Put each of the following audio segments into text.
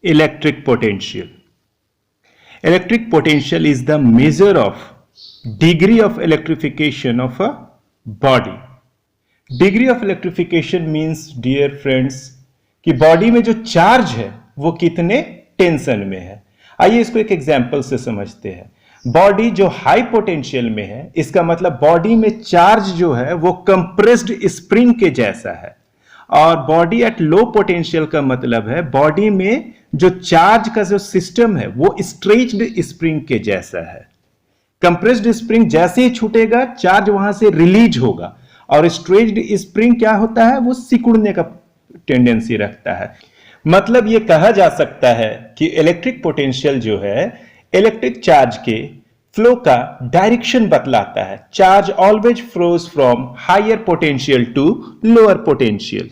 Electric potential. Electric potential is the measure of degree of electrification of a body. Degree of electrification means, dear friends, कि body में जो charge है वो कितने tension में है. आइए इसको एक एग्जांपल से समझते हैं. बॉडी जो हाई पोटेंशियल में है, इसका मतलब बॉडी में चार्ज जो है वो कंप्रेस्ड स्प्रिंग के जैसा है. और बॉडी एट लो पोटेंशियल का मतलब है बॉडी में जो चार्ज का जो सिस्टम है वो स्ट्रेच्ड स्प्रिंग के जैसा है. कंप्रेस्ड स्प्रिंग जैसे ही छूटेगा चार्ज वहां से रिलीज होगा, और स्ट्रेच्ड स्प्रिंग क्या होता है, वो सिकुड़ने का टेंडेंसी रखता है. मतलब यह कहा जा सकता है कि इलेक्ट्रिक पोटेंशियल जो है इलेक्ट्रिक चार्ज के फ्लो का डायरेक्शन बतलाता है. Charge always flows from higher potential to lower potential.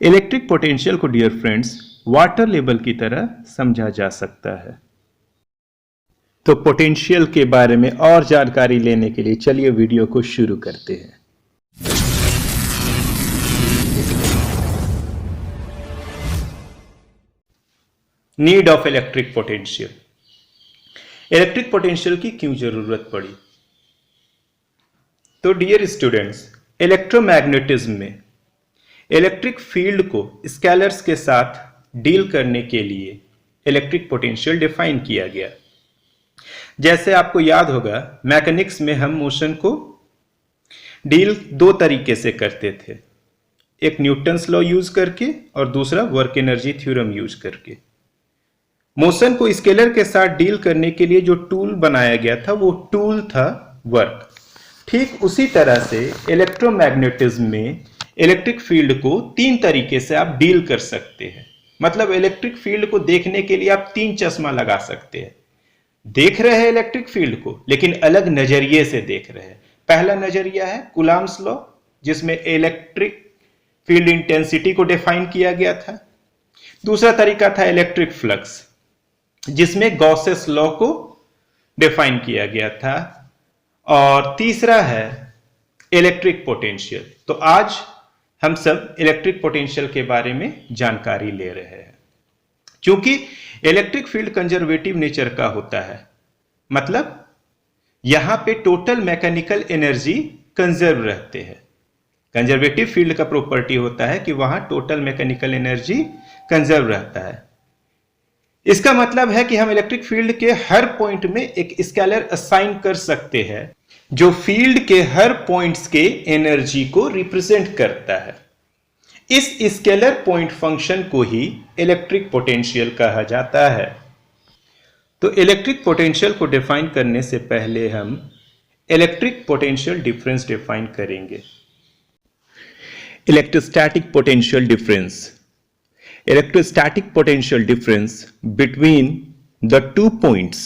Electric potential को डियर फ्रेंड्स वाटर लेवल की तरह समझा जा सकता है. तो पोटेंशियल के बारे में और जानकारी लेने के लिए चलिए वीडियो को शुरू करते हैं. Need of electric potential. Electric potential की क्यों जरूरत पड़ी? तो डियर स्टूडेंट्स, इलेक्ट्रोमैग्नेटिज्म में इलेक्ट्रिक फील्ड को स्केलर्स के साथ डील करने के लिए इलेक्ट्रिक पोटेंशियल डिफाइन किया गया. जैसे आपको याद होगा, मैकेनिक्स में हम मोशन को डील दो तरीके से करते थे, एक न्यूटन्स लॉ यूज करके और दूसरा वर्क एनर्जी थ्योरम यूज करके. मोशन को स्केलर के साथ डील करने के लिए जो टूल बनाया गया था वो टूल था वर्क. ठीक उसी तरह से इलेक्ट्रोमैग्नेटिज्म में इलेक्ट्रिक फील्ड को तीन तरीके से आप डील कर सकते हैं. मतलब इलेक्ट्रिक फील्ड को देखने के लिए आप तीन चश्मा लगा सकते हैं. देख रहे हैं इलेक्ट्रिक फील्ड को, लेकिन अलग नजरिए से देख रहे हैं. पहला नजरिया है कूलम्ब्स लॉ, जिसमें इलेक्ट्रिक फील्ड इंटेंसिटी को डिफाइन किया गया था. दूसरा तरीका था इलेक्ट्रिक फ्लक्स, जिसमें गॉसेस लॉ को डिफाइन किया गया था. और तीसरा है इलेक्ट्रिक पोटेंशियल. तो आज हम सब इलेक्ट्रिक पोटेंशियल के बारे में जानकारी ले रहे हैं. क्योंकि इलेक्ट्रिक फील्ड कंजर्वेटिव नेचर का होता है, मतलब यहां पे टोटल मैकेनिकल एनर्जी कंजर्व रहते हैं. कंजर्वेटिव फील्ड का प्रॉपर्टी होता है कि वहां टोटल मैकेनिकल एनर्जी कंजर्व रहता है. इसका मतलब है कि हम इलेक्ट्रिक फील्ड के हर पॉइंट में एक स्केलर असाइन कर सकते हैं जो फील्ड के हर पॉइंट्स के एनर्जी को रिप्रेजेंट करता है. इस स्केलर पॉइंट फंक्शन को ही इलेक्ट्रिक पोटेंशियल कहा जाता है. तो इलेक्ट्रिक पोटेंशियल को डिफाइन करने से पहले हम इलेक्ट्रिक पोटेंशियल डिफरेंस डिफाइन करेंगे. Electrostatic potential difference. Electrostatic potential difference between the 2 points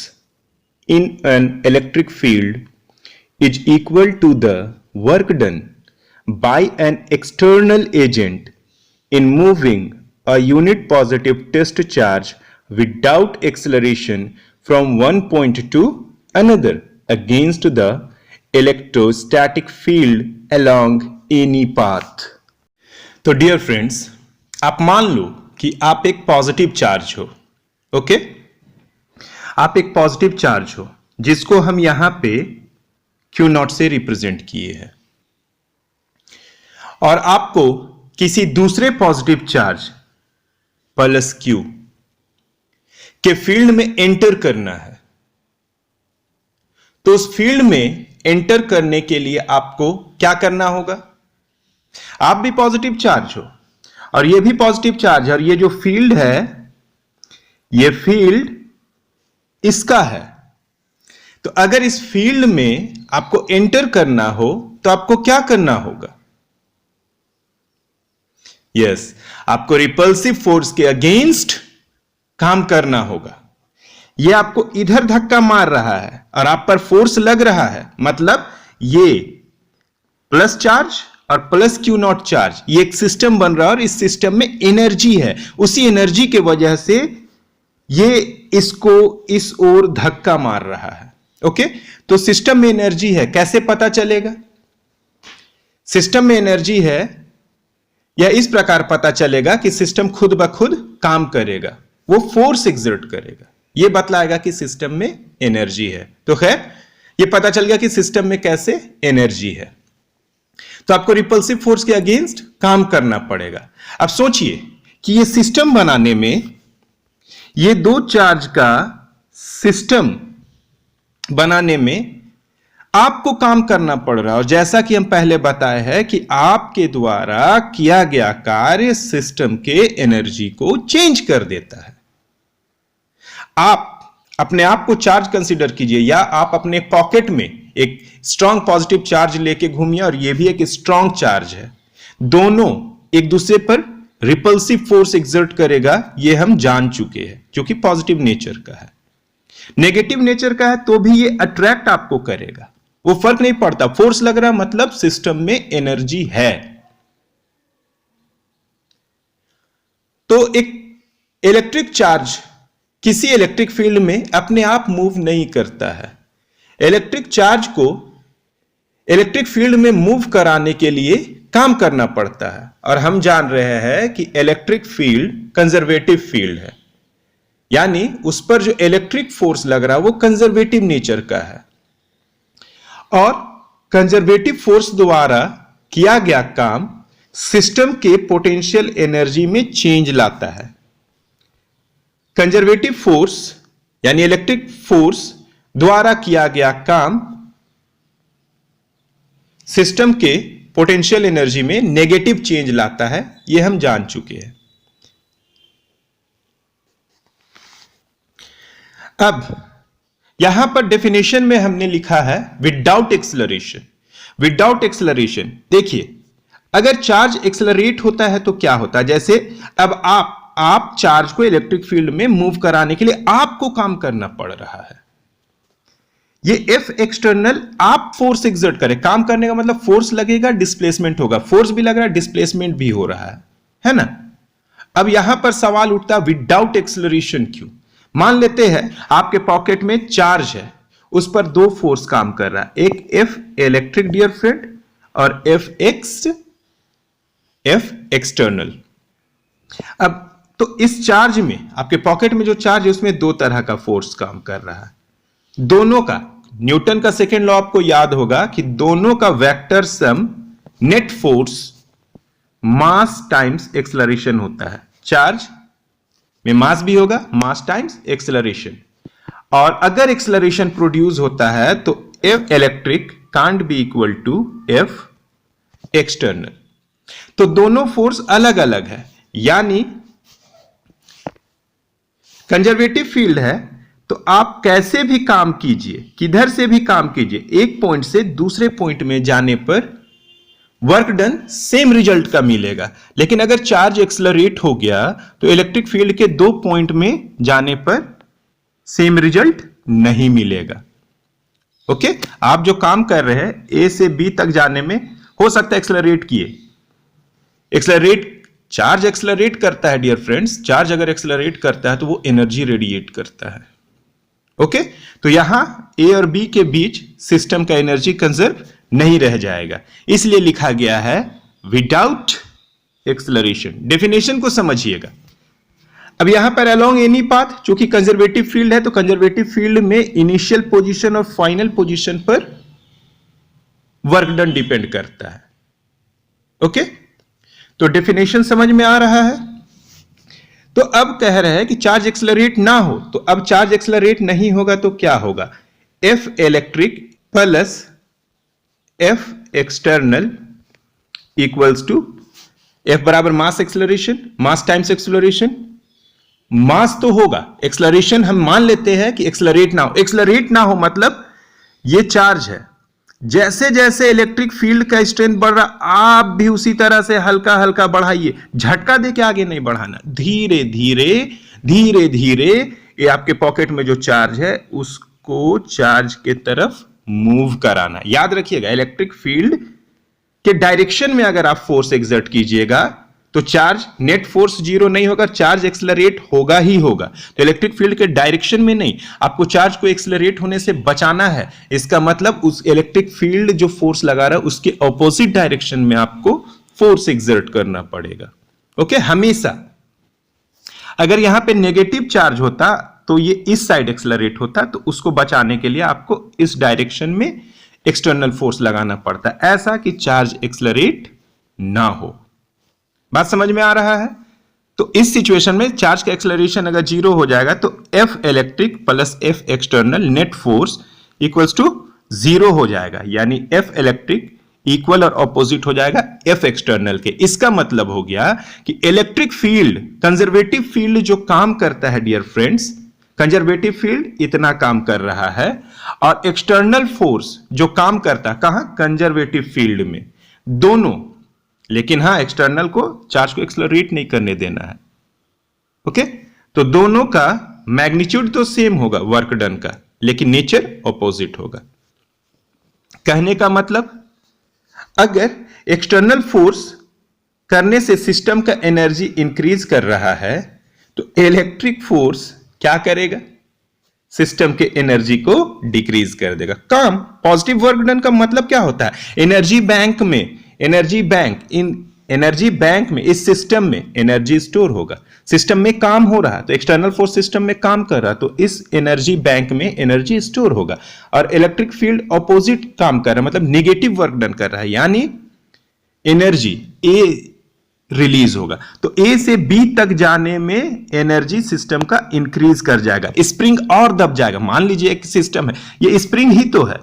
in an electric field is equal to the work done by an external agent in moving a unit positive test charge without acceleration from one point to another against the electrostatic field along any path. तो dear friends, आप मान लो कि आप एक positive charge हो. Okay, आप एक positive charge हो जिसको हम यहां पे Q0 से रिप्रेजेंट किए हैं, और आपको किसी दूसरे पॉजिटिव चार्ज प्लस Q के फील्ड में एंटर करना है. तो उस फील्ड में एंटर करने के लिए आपको क्या करना होगा? आप भी पॉजिटिव चार्ज हो और ये भी पॉजिटिव चार्ज है, और ये जो फील्ड है ये फील्ड इसका है. तो अगर इस फील्ड में आपको एंटर करना हो तो आपको क्या करना होगा? यस, आपको रिपल्सिव फोर्स के अगेंस्ट काम करना होगा. ये आपको इधर धक्का मार रहा है और आप पर फोर्स लग रहा है, मतलब ये प्लस चार्ज और प्लस Q0 चार्ज, ये एक सिस्टम बन रहा है और इस सिस्टम में एनर्जी है. उसी एनर्जी के वजह से ये इसको इस ओर धक्का मार रहा है. ओके, तो सिस्टम में एनर्जी है, कैसे पता चलेगा? सिस्टम में एनर्जी है या इस प्रकार पता चलेगा कि सिस्टम खुद ब खुद काम करेगा. वो फोर्स एग्जर्ट करेगा, ये बतलाएगा कि सिस्टम में एनर्जी है। तो खैर ये पता चल गया कि सिस्टम में कैसे एनर्जी है। तो आपको रिपल्सिव फोर्स के अगेंस्ट काम करना पड़ेगा। अब सोचिए कि ये सिस्टम बनाने में, ये दो चार्ज का सिस्टम बनाने में आपको काम करना पड़ रहा है, और जैसा कि हम पहले बताए हैं कि आपके द्वारा किया गया कार्य सिस्टम के एनर्जी को चेंज कर देता है। आप अपने आप को चार्ज कंसीडर कीजिए, या आप अपने पॉकेट में एक स्ट्रॉन्ग पॉजिटिव चार्ज लेके घूमिए और ये भी एक स्ट्रॉन्ग चार्ज है, दोनों एक दूसरे पर रिपल्सिव फोर्स एग्जर्ट करेगा, ये हम जान चुके हैं, जो कि पॉजिटिव नेचर का है। नेगेटिव नेचर का है तो भी ये अट्रैक्ट आपको करेगा, वो फर्क नहीं पड़ता, फोर्स लग रहा मतलब सिस्टम में एनर्जी है। तो एक इलेक्ट्रिक चार्ज किसी इलेक्ट्रिक फील्ड में अपने आप मूव नहीं करता है। इलेक्ट्रिक चार्ज को इलेक्ट्रिक फील्ड में मूव कराने के लिए काम करना पड़ता है, और हम जान रहे हैं कि इलेक्ट्रिक फील्ड कंजर्वेटिव फील्ड है, यानी उस पर जो इलेक्ट्रिक फोर्स लग रहा है वो कंजर्वेटिव नेचर का है, और कंजर्वेटिव फोर्स द्वारा किया गया काम सिस्टम के पोटेंशियल एनर्जी में चेंज लाता है। कंजर्वेटिव फोर्स यानी इलेक्ट्रिक फोर्स द्वारा किया गया काम सिस्टम के पोटेंशियल एनर्जी में नेगेटिव चेंज लाता है, यह हम जान चुके हैं। अब यहां पर डेफिनेशन में हमने लिखा है विदाउट एक्सेलरेशन। विदाउट एक्सेलरेशन, देखिए अगर चार्ज एक्सेलरेट होता है तो क्या होता है, जैसे अब आप चार्ज को इलेक्ट्रिक फील्ड में मूव कराने के लिए आपको काम करना पड़ रहा है। ये F एक्सटर्नल आप फोर्स एग्जर्ट करें, काम करने का मतलब फोर्स लगेगा, डिस्प्लेसमेंट होगा, फोर्स भी लग रहा है, डिस्प्लेसमेंट भी हो रहा है ना। अब यहां पर सवाल उठता विदाउट एक्सेलरेशन क्यों। मान लेते हैं आपके पॉकेट में चार्ज है, उस पर दो फोर्स काम कर रहा है, एक F इलेक्ट्रिक डियर फ्रेंड और F एक्सटर्नल। अब तो इस चार्ज में, आपके पॉकेट में जो चार्ज है उसमें दो तरह का फोर्स काम कर रहा है, दोनों का न्यूटन का सेकेंड लॉ आपको याद होगा कि दोनों का vector sum net force mass times acceleration होता है। चार्ज में मास भी होगा, मास टाइम्स एक्सेलरेशन, और अगर एक्सेलरेशन प्रोड्यूस होता है तो F electric can't be equal to F external. तो दोनों फोर्स अलग अलग है, यानी कंजर्वेटिव फील्ड है तो आप कैसे भी काम कीजिए, किधर से भी काम कीजिए, एक पॉइंट से दूसरे पॉइंट में जाने पर वर्क डन सेम रिजल्ट का मिलेगा। लेकिन अगर चार्ज एक्सेलरेट हो गया तो इलेक्ट्रिक फील्ड के दो पॉइंट में जाने पर सेम रिजल्ट नहीं मिलेगा। ओके, आप जो काम कर रहे हैं ए से बी तक जाने में हो सकता है एक्सेलरेट किए, चार्ज एक्सेलरेट करता है डियर फ्रेंड्स, चार्ज अगर एक्सेलरेट करता है तो वो एनर्जी रेडिएट करता है। ओके, तो यहां ए और बी के बीच सिस्टम का एनर्जी कंजर्व नहीं रह जाएगा, इसलिए लिखा गया है विदाउट एक्सेलरेशन। डेफिनेशन को समझिएगा। अब यहां पर अलोंग एनी पाथ, चूंकि कंजर्वेटिव फील्ड है तो कंजर्वेटिव फील्ड में इनिशियल पोजीशन और फाइनल पोजीशन पर वर्क डन डिपेंड करता है। ओके, तो डेफिनेशन समझ में आ रहा है। तो अब कह रहे हैं कि चार्ज एक्सेलरेट ना हो, तो अब चार्ज एक्सेलरेट नहीं होगा तो क्या होगा, F electric plus F external equals to F बराबर mass acceleration, mass times acceleration. Mass तो होगा, एक्सेलरेशन हम मान लेते हैं कि एक्सेलरेट ना हो। एक्सेलरेट ना हो मतलब ये चार्ज है, जैसे जैसे इलेक्ट्रिक फील्ड का स्ट्रेंथ बढ़ रहा आप भी उसी तरह से हल्का हल्का बढ़ाइए, झटका दे के आगे नहीं बढ़ाना, धीरे धीरे धीरे धीरे ये आपके पॉकेट में जो चार्ज है उसको चार्ज के तरफ मूव कराना। याद रखिएगा, इलेक्ट्रिक फील्ड के डायरेक्शन में अगर आप फोर्स एक्सर्ट कीजिएगा तो चार्ज नेट फोर्स जीरो नहीं होगा, चार्ज एक्सेलरेट होगा ही होगा। तो इलेक्ट्रिक फील्ड के डायरेक्शन में नहीं, आपको चार्ज को एक्सेलरेट होने से बचाना है। इसका मतलब उस इलेक्ट्रिक फील्ड जो फोर्स लगा रहा है उसके ऑपोजिट डायरेक्शन में आपको फोर्स एक्सर्ट करना पड़ेगा। ओके, हमेशा। अगर यहां पे नेगेटिव चार्ज होता तो ये इस साइड एक्सेलरेट होता, तो उसको बचाने के लिए आपको इस डायरेक्शन में एक्सटर्नल फोर्स लगाना पड़ता, ऐसा कि चार्ज एक्सेलरेट ना हो। बात समझ में आ रहा है? तो इस सिचुएशन में चार्ज का एक्सेलरेशन अगर जीरो हो जाएगा तो F electric plus F external net force equals to zero हो जाएगा, यानी F इलेक्ट्रिक इक्वल और ऑपोजिट हो जाएगा F एक्सटर्नल के। इसका मतलब हो गया कि इलेक्ट्रिक फील्ड, कंजर्वेटिव फील्ड जो काम करता है डियर फ्रेंड्स, कंजर्वेटिव फील्ड इतना काम कर रहा है और एक्सटर्नल फोर्स जो काम करता है कहां, कंजर्वेटिव फील्ड में, दोनों। लेकिन हां, एक्सटर्नल को चार्ज को एक्सेलरेट नहीं करने देना है। ओके, तो दोनों का मैग्नीट्यूड तो सेम होगा वर्क डन का, लेकिन नेचर ऑपोजिट होगा। कहने का मतलब, अगर एक्सटर्नल फोर्स करने से सिस्टम का एनर्जी इंक्रीज कर रहा है तो इलेक्ट्रिक फोर्स क्या करेगा, सिस्टम के एनर्जी को डिक्रीज कर देगा। काम पॉजिटिव वर्क डन का मतलब क्या होता है, एनर्जी बैंक में, एनर्जी बैंक में इस सिस्टम में एनर्जी स्टोर होगा। सिस्टम में काम हो रहा है तो एक्सटर्नल फोर्स सिस्टम में काम कर रहा है तो इस एनर्जी बैंक में एनर्जी स्टोर होगा। और इलेक्ट्रिक फील्ड ऑपोजिट काम कर रहा है, मतलब नेगेटिव वर्क डन कर रहा है, यानी एनर्जी ए रिलीज होगा। तो ए से बी तक जाने में एनर्जी सिस्टम का इंक्रीज कर जाएगा, स्प्रिंग और दब जाएगा। मान लीजिए एक सिस्टम है, ये स्प्रिंग ही तो है,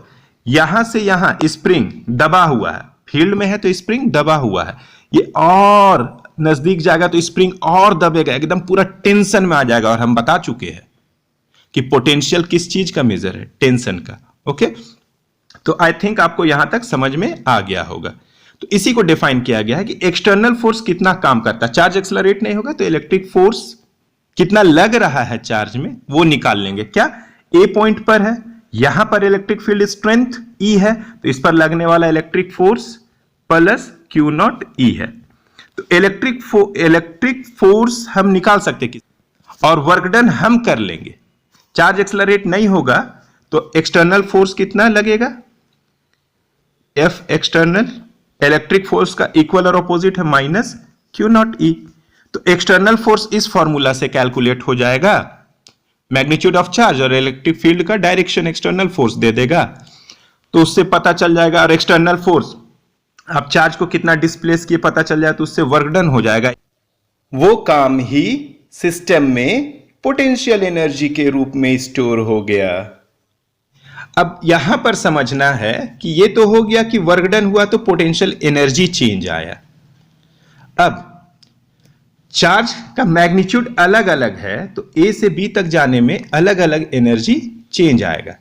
यहां से यहां स्प्रिंग दबा हुआ है, फील्ड में है तो स्प्रिंग दबा हुआ है, ये और नजदीक जाएगा तो स्प्रिंग और दबेगा, एकदम पूरा टेंशन में आ जाएगा। और हम बता चुके हैं कि पोटेंशियल किस चीज का मेजर है, टेंशन का। ओके, तो आई थिंक आपको यहां तक समझ में आ गया होगा। तो इसी को डिफाइन किया गया है कि एक्सटर्नल फोर्स कितना काम करता है, चार्ज एक्सेलरेट नहीं होगा तो इलेक्ट्रिक फोर्स कितना लग रहा है चार्ज में वो निकाल लेंगे। क्या ए पॉइंट पर है, यहां पर इलेक्ट्रिक फील्ड स्ट्रेंथ E है तो इस पर लगने वाला electric force plus Q not E है। तो इलेक्ट्रिक फोर्स हम निकाल सकते हैं और वर्क डन हम कर लेंगे। चार्ज एक्सेलरेट नहीं होगा तो एक्सटर्नल फोर्स कितना लगेगा, F एक्सटर्नल, इलेक्ट्रिक फोर्स का इक्वल और ऑपोजिट है माइनस Q नॉट E। तो एक्सटर्नल फोर्स इस फॉर्मूला से कैलकुलेट हो जाएगा, मैग्नीट्यूड ऑफ चार्ज और इलेक्ट्रिक फील्ड का डायरेक्शन एक्सटर्नल फोर्स दे देगा, तो उससे पता चल जाएगा। और एक्सटर्नल फोर्स आप चार्ज को कितना डिस्प्लेस किए पता चल जाए तो उससे वर्क डन हो जाएगा। वो काम ही सिस्टम में पोटेंशियल एनर्जी के रूप में स्टोर हो गया। अब यहां पर समझना है कि ये तो हो गया कि वर्क डन हुआ तो पोटेंशियल एनर्जी चेंज आया। अब चार्ज का मैग्नीट्यूड अलग अलग है तो ए से बी तक जाने में अलग अलग एनर्जी चेंज आएगा।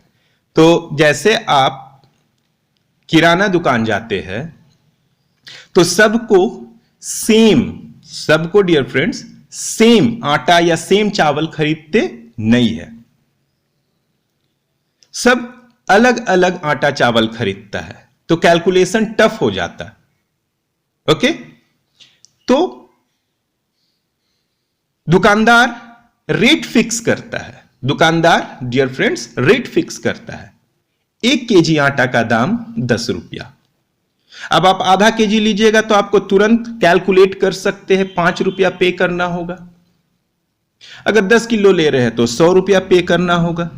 तो जैसे आप किराना दुकान जाते हैं तो सबको डियर फ्रेंड्स सेम आटा या सेम चावल खरीदते नहीं है, सब अलग अलग आटा चावल खरीदता है, तो कैलकुलेशन टफ हो जाता है। ओके, तो दुकानदार रेट फिक्स करता है, दुकानदार डियर फ्रेंड्स रेट फिक्स करता है, 1 केजी आटा का दाम 10 रुपया। अब आप आधा केजी लीजिएगा तो आपको तुरंत कैलकुलेट कर सकते हैं 5 रुपया पे करना होगा। अगर 10 किलो ले रहे हैं तो 100 रुपया पे करना होगा।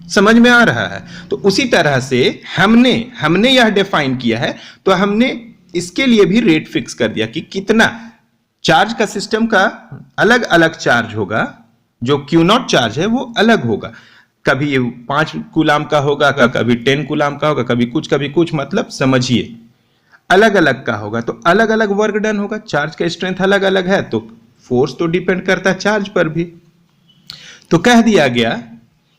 समझ में आ रहा है? तो उसी तरह से हमने यह डिफाइन किया है, तो हमने इसके लिए भी रेट फिक्स कर दिया कि कितना चार्ज का सिस्टम का अलग अलग चार्ज होगा, जो Q नॉट चार्ज है वो अलग होगा, कभी 5 कूलाम का होगा, कभी 10 कूलाम का होगा, कभी कुछ, मतलब समझिए अलग अलग का होगा। तो अलग अलग वर्क डन होगा, चार्ज का स्ट्रेंथ अलग अलग है तो फोर्स तो डिपेंड करता है चार्ज पर भी। तो कह दिया गया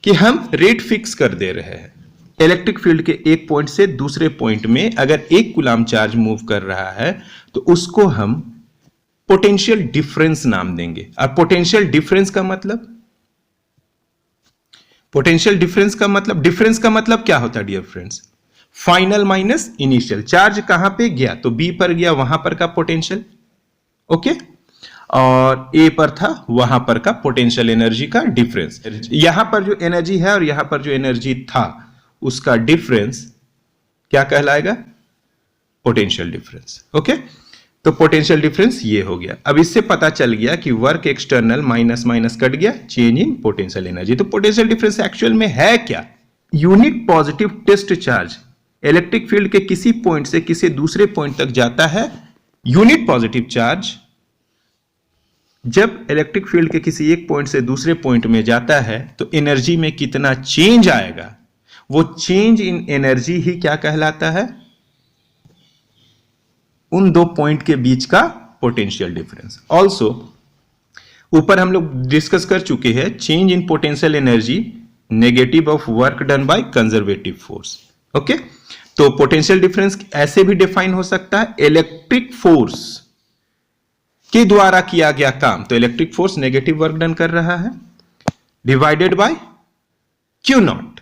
कि हम रेट फिक्स कर दे रहे हैं। इलेक्ट्रिक फील्ड के एक पॉइंट से दूसरे पॉइंट में अगर 1 कूलाम चार्ज मूव कर रहा है तो उसको हम पोटेंशियल डिफरेंस नाम देंगे। और पोटेंशियल डिफरेंस का मतलब क्या होता है dear friends, final minus initial. Charge कहां पे गया तो बी पर गया, वहां पर का पोटेंशियल, ओके, और ए पर था वहां पर का पोटेंशियल एनर्जी का डिफरेंस। यहां पर जो एनर्जी है और यहां पर जो एनर्जी था उसका डिफरेंस क्या कहलाएगा, पोटेंशियल डिफरेंस। ओके, तो पोटेंशियल डिफरेंस ये हो गया। अब इससे पता चल गया कि work external minus minus cut गया, चेंज इन पोटेंशियल एनर्जी। तो पोटेंशियल डिफरेंस एक्चुअल में है क्या? Unit positive test charge electric field के किसी पॉइंट से किसी दूसरे पॉइंट तक जाता है। यूनिट पॉजिटिव चार्ज जब इलेक्ट्रिक फील्ड के किसी एक पॉइंट से दूसरे पॉइंट में जाता है तो एनर्जी में कितना चेंज आएगा, वो चेंज इन एनर्जी ही क्या कहलाता है? उन दो पॉइंट के बीच का पोटेंशियल डिफरेंस। ऑल्सो ऊपर हम लोग डिस्कस कर चुके हैं, change in potential energy negative of work done by conservative force. Okay, तो पोटेंशियल डिफरेंस ऐसे भी डिफाइन हो सकता है, इलेक्ट्रिक फोर्स के द्वारा किया गया काम, तो electric force negative work done कर रहा है, divided by q naught.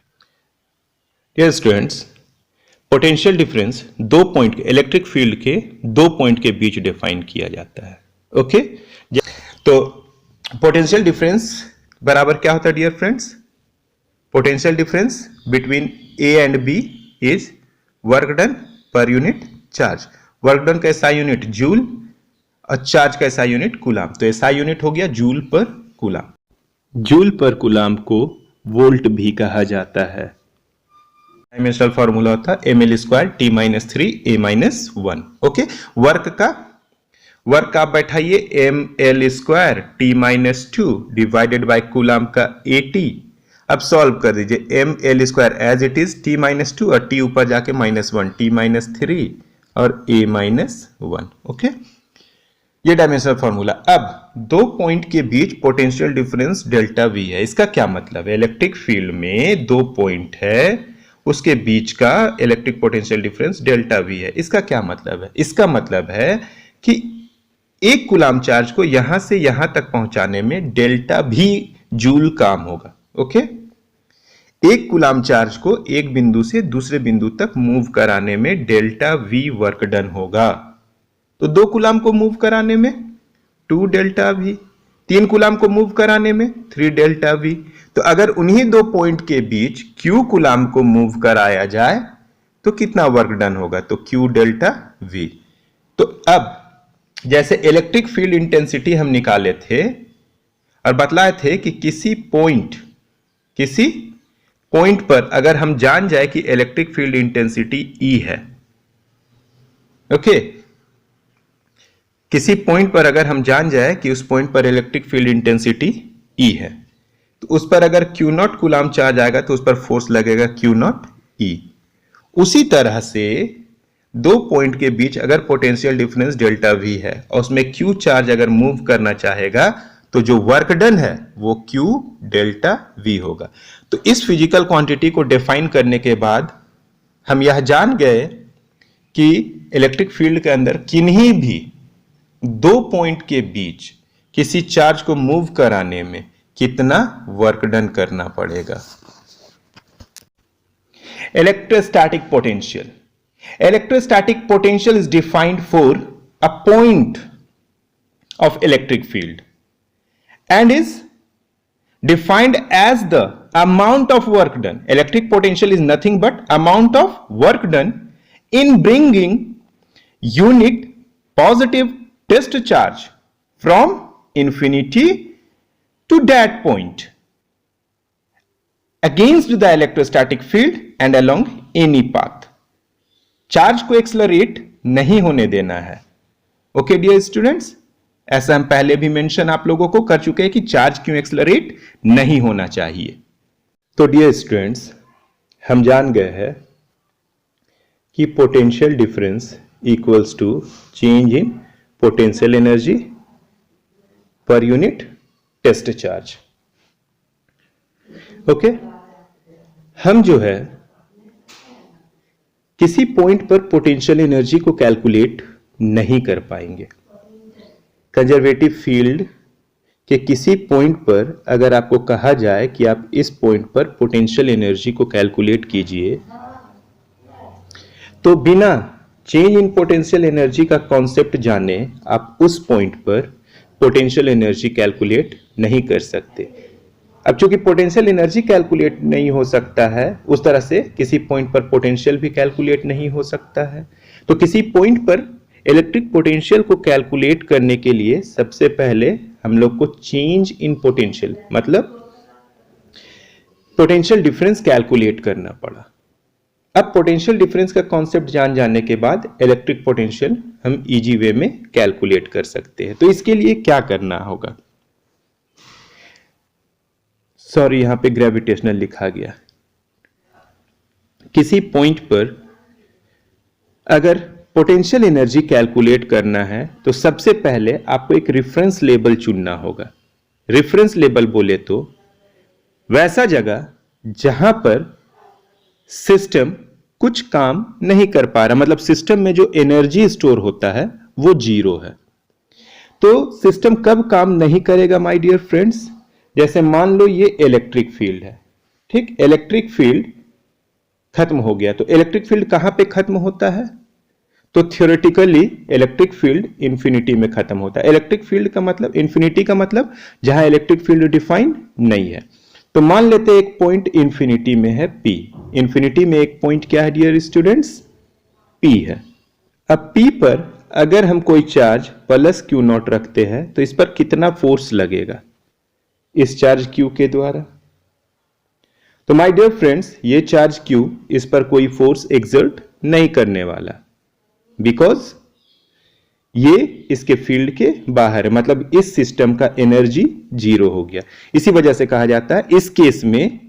Dear students, potential difference दो पॉइंट के इलेक्ट्रिक फील्ड के दो पॉइंट के बीच डिफाइन किया जाता है। ओके, तो पोटेंशियल डिफरेंस बराबर क्या होता है dear friends? Potential difference between A and B is work done per unit charge. Work done का एसआई यूनिट जूल और चार्ज का एसआई यूनिट कूलाम। तो एसआई यूनिट हो गया joule per coulomb. Joule per coulomb को volt भी कहा जाता है। डायमेंशनल फॉर्मूला होता है ml square t minus 3 a minus 1। Okay, work आप बैठाइए ml square t minus 2 divided bye coulomb का at। अब सॉल्व कर दीजिए ml square as it is t minus 2 और t ऊपर जाके माइनस 1, t माइनस 3 और a माइनस 1। ओके, ये डायमेंशनल फॉर्मूला। अब दो पॉइंट के बीच पोटेंशियल डिफरेंस डेल्टा वी है। इसका क्या मतलब है? इलेक्ट्रिक फील्ड में दो पॉइंट है, उसके बीच का electric potential difference delta we है। इसका क्या मतलब है? इसका मतलब है कि एक कूलाम चार्ज को यहां से यहां तक पहुंचाने में डेल्टा भी जूल काम होगा। ओके, एक कूलाम चार्ज को एक बिंदु से दूसरे बिंदु तक मूव कराने में डेल्टा वी वर्क डन होगा। तो दो कूलाम को मूव कराने में 2 डेल्टा वी, 3 कूलाम को मूव कराने में 3 डेल्टा वी। तो अगर उन्हीं दो पॉइंट के बीच Q कूलाम को मूव कराया जाए तो कितना वर्क डन होगा? तो Q डेल्टा V। तो अब जैसे इलेक्ट्रिक फील्ड इंटेंसिटी हम निकाले थे और बतलाए थे कि किसी पॉइंट पर अगर हम जान जाए कि इलेक्ट्रिक फील्ड इंटेंसिटी E है, ओके, किसी पॉइंट पर अगर हम जान जाए कि उस पॉइंट पर इलेक्ट्रिक फील्ड इंटेंसिटी E है, तो उस पर अगर Q नॉट कूलाम चार्ज आएगा तो उस पर फोर्स लगेगा Q नॉट E। उसी तरह से दो पॉइंट के बीच अगर पोटेंशियल डिफरेंस डेल्टा V है और उसमें Q चार्ज अगर मूव करना चाहेगा तो जो वर्क डन है वो Q डेल्टा V होगा। तो इस फिजिकल क्वांटिटी को डिफाइन करने के बाद हम यह जान गए कि इलेक्ट्रिक फील्ड के अंदर किन्हीं भी दो पॉइंट के बीच किसी चार्ज को मूव कराने में कितना वर्क डन करना पड़ेगा। Electrostatic potential. Electrostatic potential is defined for a point of electric field and is defined as the amount of work done. Electric potential is nothing but amount of work done in bringing unit positive test charge from infinity to that point against the electrostatic field and along any path. Charge को accelerate नहीं होने देना है। Okay dear students, ऐसा हम पहले भी mention आप लोगों को कर चुके हैं कि चार्ज क्यों एक्सलरेट नहीं होना चाहिए। तो डियर स्टूडेंट्स, हम जान गए हैं कि potential difference equals to change in potential energy per unit test charge. Okay, हम जो है किसी पॉइंट पर पोटेंशियल एनर्जी को कैलकुलेट नहीं कर पाएंगे। कंजर्वेटिव फील्ड के किसी पॉइंट पर अगर आपको कहा जाए कि आप इस पॉइंट पर पोटेंशियल एनर्जी को कैलकुलेट कीजिए, तो बिना चेंज इन पोटेंशियल एनर्जी का कॉन्सेप्ट जाने आप उस पॉइंट पर पोटेंशियल एनर्जी कैलकुलेट नहीं कर सकते। अब चूंकि पोटेंशियल एनर्जी कैलकुलेट नहीं हो सकता है, उस तरह से किसी पॉइंट पर पोटेंशियल भी कैलकुलेट नहीं हो सकता है। तो किसी पॉइंट पर इलेक्ट्रिक पोटेंशियल को कैलकुलेट करने के लिए सबसे पहले हम लोग को चेंज इन पोटेंशियल मतलब पोटेंशियल डिफरेंस कैलकुलेट करना पड़ा। अब पोटेंशियल डिफरेंस का कॉन्सेप्ट जान जाने के बाद इलेक्ट्रिक पोटेंशियल हम इजी वे में कैलकुलेट कर सकते हैं। तो इसके लिए क्या करना होगा, सॉरी यहां पे ग्रेविटेशनल लिखा गया। किसी पॉइंट पर अगर पोटेंशियल एनर्जी कैलकुलेट करना है तो सबसे पहले आपको एक रेफरेंस लेवल चुनना होगा। रेफरेंस लेवल बोले तो वैसा जगह जहां पर सिस्टम कुछ काम नहीं कर पा रहा, मतलब सिस्टम में जो एनर्जी स्टोर होता है वो जीरो है। तो सिस्टम कब काम नहीं करेगा माय डियर फ्रेंड्स, जैसे मान लो ये इलेक्ट्रिक फील्ड है, ठीक, इलेक्ट्रिक फील्ड खत्म हो गया। तो इलेक्ट्रिक फील्ड कहां पे खत्म होता है, तो थियोरेटिकली इलेक्ट्रिक फील्ड इंफिनिटी में खत्म होता है। इलेक्ट्रिक फील्ड का मतलब इंफिनिटी का मतलब जहां इलेक्ट्रिक फील्ड डिफाइन नहीं है। तो मान लेते हैं एक पॉइंट इंफिनिटी में है P। इंफिनिटी में एक पॉइंट क्या है डियर स्टूडेंट्स, P है। अब P पर अगर हम कोई चार्ज प्लस Q नॉट रखते हैं तो इस पर कितना फोर्स लगेगा, इस चार्ज Q के द्वारा। तो माय डियर फ्रेंड्स ये चार्ज Q इस पर कोई फोर्स एक्सर्ट नहीं करने वाला, बिकॉज ये इसके फील्ड के बाहर है, मतलब इस सिस्टम का एनर्जी जीरो हो गया। इसी वजह से कहा जाता है इस केस में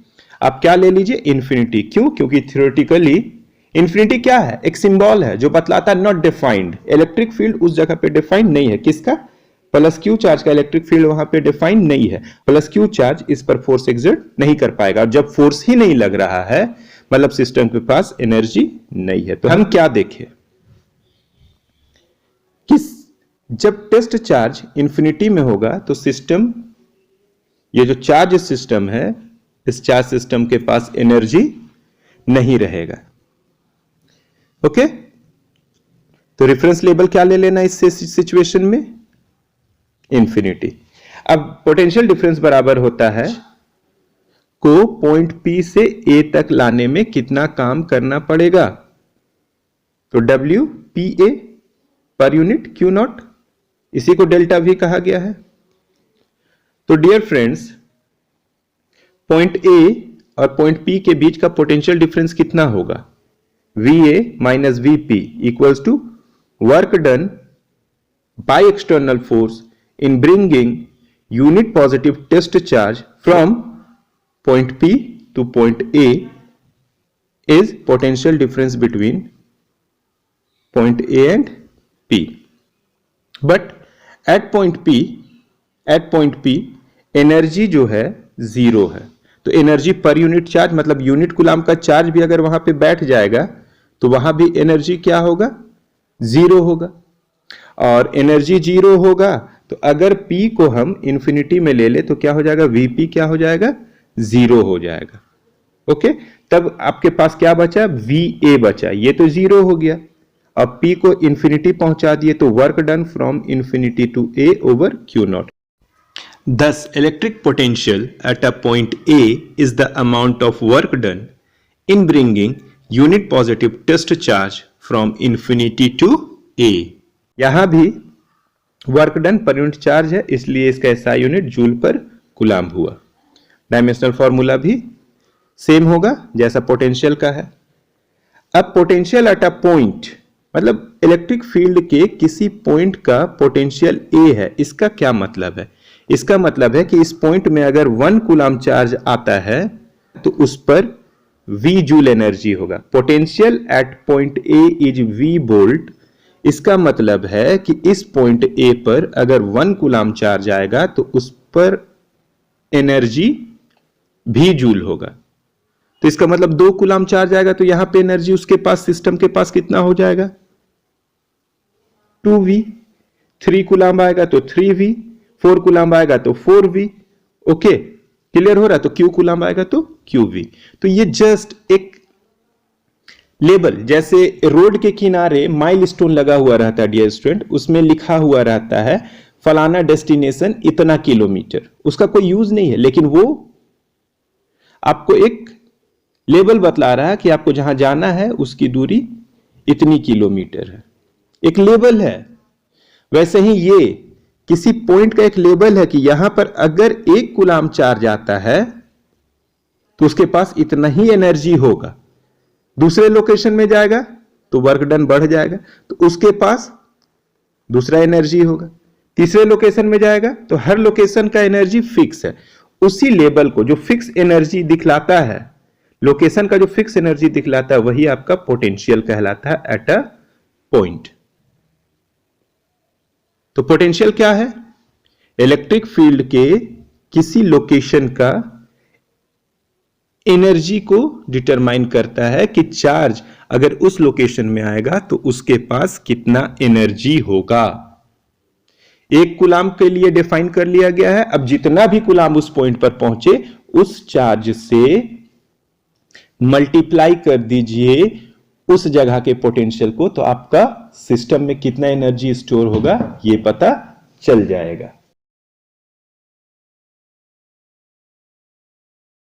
आप क्या ले लीजिए, इंफिनिटी। क्यों, क्योंकि थ्योरेटिकली इंफिनिटी क्या है, एक सिंबल है जो बतलाता है नॉट डिफाइंड। इलेक्ट्रिक फील्ड उस जगह पे डिफाइंड नहीं है, किसका, प्लस Q चार्ज का इलेक्ट्रिक फील्ड वहां पे डिफाइंड नहीं है। प्लस Q चार्ज इस पर फोर्स एक्सर्ट नहीं कर पाएगा, और जब फोर्स ही नहीं लग रहा है मतलब सिस्टम के पास एनर्जी नहीं है। तो हम क्या देखें कि जब टेस्ट चार्ज इंफिनिटी में होगा तो सिस्टम, ये जो चार्ज सिस्टम है, इस चार्ज सिस्टम के पास एनर्जी नहीं रहेगा। ओके, तो रेफरेंस लेवल क्या ले लेना इस सिचुएशन में, इंफिनिटी। अब पोटेंशियल डिफरेंस बराबर होता है को पॉइंट P से A तक लाने में कितना काम करना पड़ेगा, तो WPA per unit Q not, इसी को डेल्टा V कहा गया है। तो डियर फ्रेंड्स पॉइंट A और पॉइंट P के बीच का पोटेंशियल डिफरेंस कितना होगा, VA minus VP equals to work done by external force in bringing unit positive test charge from point P to point A is potential difference between point A and P. But at point P energy जो है zero है। तो energy per unit charge मतलब unit coulomb का charge भी अगर वहां पे बैठ जाएगा तो वहां भी एनर्जी क्या होगा, जीरो होगा। और एनर्जी जीरो होगा तो अगर P को हम इंफिनिटी में ले ले तो क्या हो जाएगा, Vp क्या हो जाएगा, जीरो हो जाएगा। ओके, तब आपके पास क्या बचा, Va बचा, ये तो जीरो हो गया। अब P को इंफिनिटी पहुंचा दिए तो work done from infinity to A over Q naught. Thus electric potential at a point A is the amount of work done in bringing unit positive test charge from infinity to A। यहां भी work done per unit charge है, इसलिए इसका SI unit joule पर coulomb हुआ। Dimensional formula भी same होगा जैसा पोटेंशियल का है। अब पोटेंशियल एट अ पॉइंट मतलब इलेक्ट्रिक फील्ड के किसी पॉइंट का पोटेंशियल A है, इसका क्या मतलब है, इसका मतलब है कि इस पॉइंट में अगर 1 कूलम चार्ज आता है तो उस पर V जूल एनर्जी होगा। Potential at point A is V volt. इसका मतलब है कि इस पॉइंट A पर अगर 1 कूलम चार्ज आएगा तो उस पर एनर्जी भी जूल होगा। तो इसका मतलब 2 कूलम चार्ज आएगा तो यहां पे एनर्जी उसके पास, सिस्टम के पास कितना हो जाएगा, 2V। 3 कूलम आएगा तो 3V, 4 कूलम आएगा तो 4V। ओके, क्लियर हो रहा है। तो Q कूलम आएगा तो QV। तो ये जस्ट एक लेबल, जैसे रोड के किनारे माइलस्टोन लगा हुआ रहता है डियर स्टूडेंट, उसमें लिखा हुआ रहता है फलाना डेस्टिनेशन इतना किलोमीटर, उसका कोई यूज नहीं है, लेकिन वो आपको एक लेबल बतला रहा है कि आपको जहां जाना है उसकी दूरी इतनी किलोमीटर है। एक लेबल है। वैसे ही ये किसी पॉइंट का एक लेबल है कि यहां पर अगर 1 कूलाम चार्ज आता है तो उसके पास इतना ही एनर्जी होगा। दूसरे लोकेशन में जाएगा तो वर्क डन बढ़ जाएगा, तो उसके पास दूसरा एनर्जी होगा। तीसरे लोकेशन में जाएगा तो हर लोकेशन का एनर्जी फिक्स है। उसी लेवल को जो फिक्स एनर्जी दिखलाता है, लोकेशन का जो फिक्स एनर्जी दिखलाता है, वही आपका पोटेंशियल कहलाता है एट अ पॉइंट। तो पोटेंशियल क्या है? इलेक्ट्रिक फील्ड के किसी लोकेशन का एनर्जी को डिटरमाइन करता है कि चार्ज अगर उस लोकेशन में आएगा तो उसके पास कितना एनर्जी होगा। 1 कूलाम के लिए डिफाइन कर लिया गया है। अब जितना भी कूलाम उस पॉइंट पर पहुंचे उस चार्ज से मल्टीप्लाई कर दीजिए उस जगह के पोटेंशियल को, तो आपका सिस्टम में कितना एनर्जी स्टोर होगा ये पता चल जाएगा।